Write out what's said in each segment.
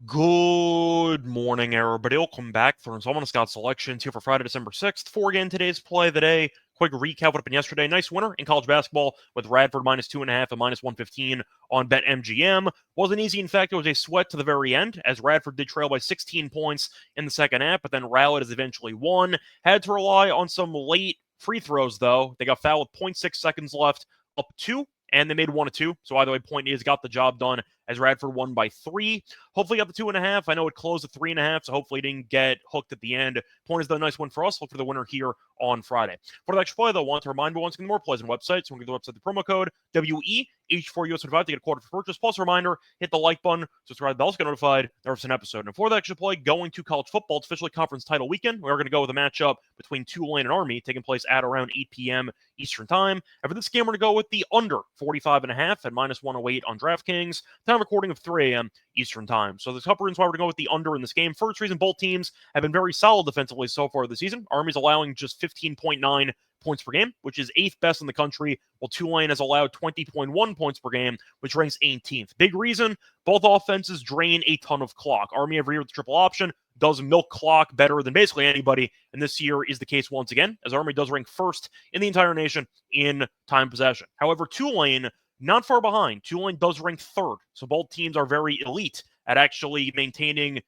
Good morning, everybody. Welcome back for installment of Scott Selections here for Friday, December 6th. For again, today's play of the day. Quick recap what happened yesterday. Nice winner in college basketball with Radford -2.5 and -115 on BetMGM. Wasn't easy. In fact, it was a sweat to the very end as Radford did trail by 16 points in the second half, but then rallied as eventually won. Had to rely on some late free throws, though. They got fouled with zero point 0.6 seconds left, up two, and they made one of two. So either way, point is got the job done as Radford won by 3. Hopefully got the 2.5. I know it closed at 3.5, so hopefully it didn't get hooked at the end. Point is, though, a nice win for us. Look for the winner here on Friday. For the extra play, though, I want to remind you once again, more plays on websites. So we're going to the website, the promo code WEH4US25 to get a quarter for purchase. Plus, a reminder, hit the like button, subscribe to the bell to get notified there's an episode. And for the extra play, going to college football, it's officially conference title weekend. We're going to go with a matchup between Tulane and Army, taking place at around 8 p.m. Eastern Time. And for this game, we're going to go with the under 45.5 at -108 on DraftKings. Time recording of 3 a.m. Eastern Time. So there's a couple reasons why we're going to go with the under in this game. First reason, both teams have been very solid defensively so far this season. Army's allowing just 15.9 points per game, which is 8th best in the country, while Tulane has allowed 20.1 points per game, which ranks 18th. Big reason, both offenses drain a ton of clock. Army every year with the triple option does milk clock better than basically anybody, and this year is the case once again, as Army does rank first in the entire nation in time possession. However, Tulane, not far behind. Tulane does rank third, so both teams are very elite at actually maintaining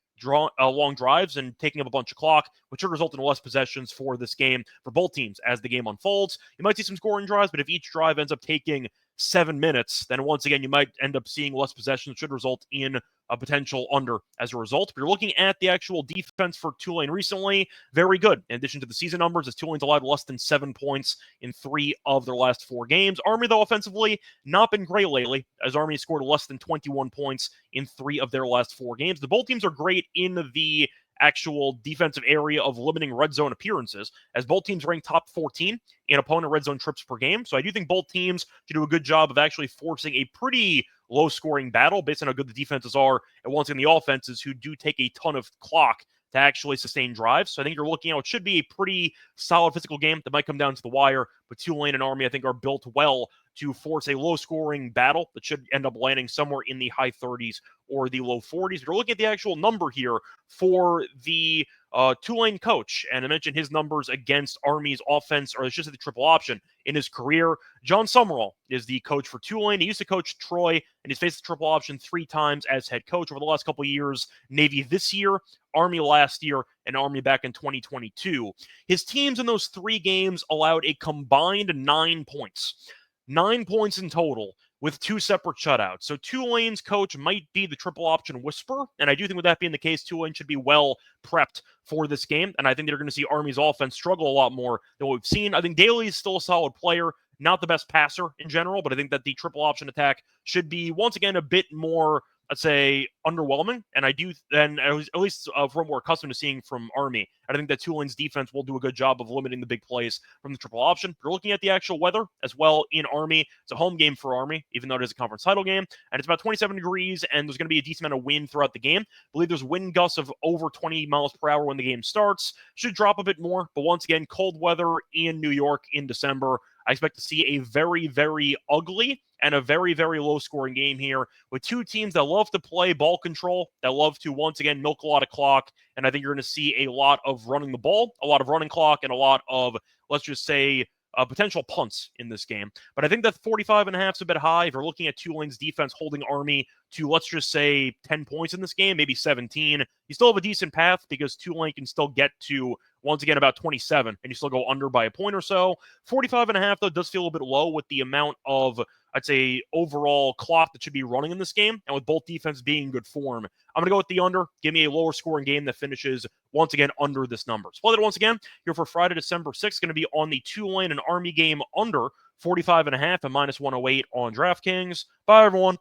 long drives and taking up a bunch of clock, which should result in less possessions for this game for both teams as the game unfolds. You might see some scoring drives, but if each drive ends up taking 7 minutes, then once again, you might end up seeing less possessions, should result in a potential under as a result. But you're looking at the actual defense for Tulane recently, very good. In addition to the season numbers, as Tulane's allowed less than 7 points in 3 of their last 4 games. Army, though, offensively, not been great lately, as Army scored less than 21 points in 3 of their last 4 games. The both teams are great in the actual defensive area of limiting red zone appearances, as both teams rank top 14 in opponent red zone trips per game. So I do think both teams can do a good job of actually forcing a pretty low-scoring battle based on how good the defenses are, and once again, the offenses who do take a ton of clock to actually sustain drives. So I think you're looking at what should be a pretty solid physical game that might come down to the wire, but Tulane and Army, I think, are built well to force a low-scoring battle that should end up landing somewhere in the high 30s or the low 40s. But you're looking at the actual number here for the Tulane coach, and I mentioned his numbers against Army's offense, or it's just the triple option in his career. John Summerall is the coach for Tulane. He used to coach Troy, and he's faced the triple option 3 times as head coach over the last couple of years. Navy this year, Army last year, and Army back in 2022. His teams in those 3 games allowed a combined 9 points. 9 points in total, with 2 separate shutouts. So Tulane's coach might be the triple option whisperer, and I do think with that being the case, Tulane should be well prepped for this game, and I think they're going to see Army's offense struggle a lot more than what we've seen. I think Daly is still a solid player, not the best passer in general, but I think that the triple option attack should be, once again, a bit more, let's say, underwhelming, and I do, and at least from what we're accustomed to seeing from Army, I think that Tulane's defense will do a good job of limiting the big plays from the triple option. We're looking at the actual weather as well in Army. It's a home game for Army, even though it is a conference title game, and it's about 27 degrees, and there's going to be a decent amount of wind throughout the game. I believe there's wind gusts of over 20 miles per hour when the game starts. Should drop a bit more, but once again, cold weather in New York in December. I expect to see a very, very ugly and a very, very low-scoring game here with 2 teams that love to play ball control, that love to, once again, milk a lot of clock, and I think you're going to see a lot of running the ball, a lot of running clock, and a lot of, let's just say, potential punts in this game. But I think that 45.5 is a bit high. If you're looking at Tulane's defense holding Army to, let's just say, 10 points in this game, maybe 17, you still have a decent path because Tulane can still get to, once again, about 27, and you still go under by a point or so. 45.5, though, does feel a bit low with the amount of, I'd say, overall clock that should be running in this game, and with both defenses being in good form. I'm going to go with the under. Give me a lower scoring game that finishes, once again, under this number. So, play that once again here for Friday, December 6th. Going to be on the Tulane and Army game under 45.5 and -108 on DraftKings. Bye, everyone.